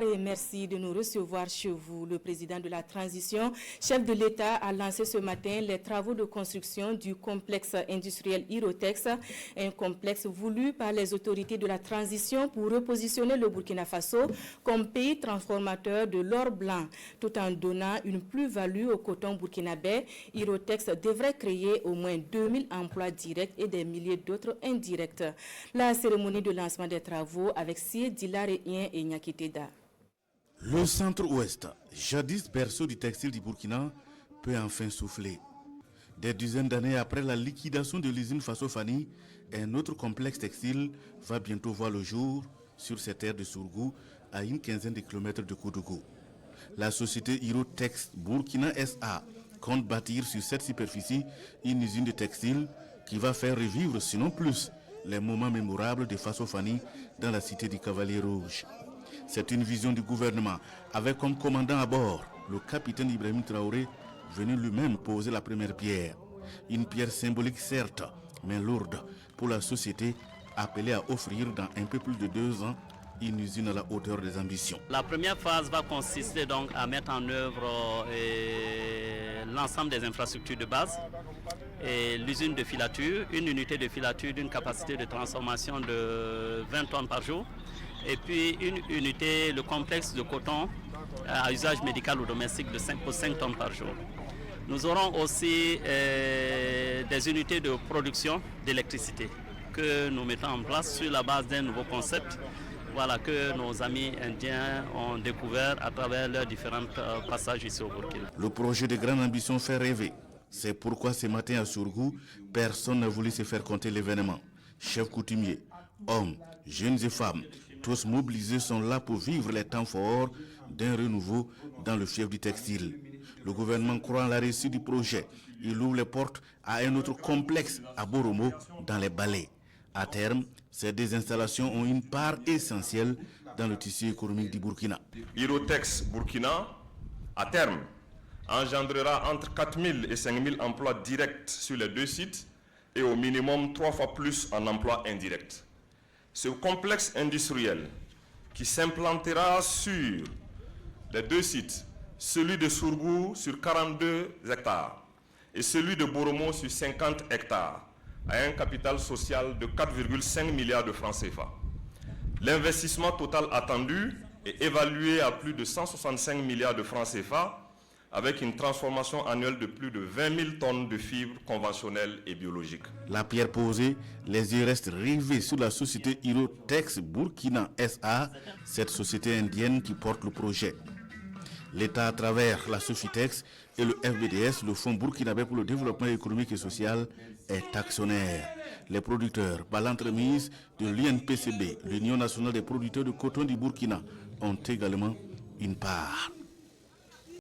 Et merci de nous recevoir chez vous. Le président de la transition, chef de l'État, a lancé ce matin les travaux de construction du complexe industriel Hirotex, un complexe voulu par les autorités de la transition pour repositionner le Burkina Faso comme pays transformateur de l'or blanc, tout en donnant une plus-value au coton burkinabé. Hirotex devrait créer au moins 2000 emplois directs et des milliers d'autres indirects. La cérémonie de lancement des travaux avec Sié Dilaréien et Nyakiteda. Le centre-ouest, jadis berceau du textile du Burkina, peut enfin souffler. Des dizaines d'années après la liquidation de l'usine Faso-Fani, un autre complexe textile va bientôt voir le jour sur ces terres de Sourgou, à une quinzaine de kilomètres de Koudougou. La société Hirotex Burkina SA compte bâtir sur cette superficie une usine de textile qui va faire revivre, sinon plus, les moments mémorables de Faso-Fani dans la cité du Cavalier Rouge. C'est une vision du gouvernement, avec comme commandant à bord le capitaine Ibrahim Traoré, venu lui-même poser la première pierre. Une pierre symbolique certes, mais lourde pour la société appelée à offrir dans un peu plus de 2 ans une usine à la hauteur des ambitions. La première phase va consister donc à mettre en œuvre l'ensemble des infrastructures de base. L'usine de filature, une unité de filature d'une capacité de transformation de 20 tonnes par jour. Et puis une unité, le complexe de coton à usage médical ou domestique pour 5 tonnes par jour. Nous aurons aussi des unités de production d'électricité que nous mettons en place sur la base d'un nouveau concept, voilà, que nos amis indiens ont découvert à travers leurs différents passages ici au Burkina. Le projet de grande ambition fait rêver. C'est pourquoi ce matin à Sourgou, personne n'a voulu se faire compter l'événement. Chefs coutumiers, hommes, jeunes et femmes, tous mobilisés sont là pour vivre les temps forts d'un renouveau dans le fief du textile. Le gouvernement croit en la réussite du projet. Il ouvre les portes à un autre complexe à Boromo, dans les Balais. À terme, ces deux installations ont une part essentielle dans le tissu économique du Burkina. Hirotex Burkina, à terme, engendrera entre 4000 et 5000 emplois directs sur les 2 sites et au minimum 3 fois plus en emplois indirects. Ce complexe industriel qui s'implantera sur les 2 sites, celui de Sourgou sur 42 hectares et celui de Boromo sur 50 hectares, a un capital social de 4,5 milliards de francs CFA. L'investissement total attendu est évalué à plus de 165 milliards de francs CFA, avec une transformation annuelle de plus de 20 000 tonnes de fibres conventionnelles et biologiques. La pierre posée, les yeux restent rivés sur la société Hirotex Burkina SA, cette société indienne qui porte le projet. L'État, à travers la Sofitex et le FBDS, le Fonds burkinabé pour le développement économique et social, est actionnaire. Les producteurs, par l'entremise de l'UNPCB, l'Union nationale des producteurs de coton du Burkina, ont également une part.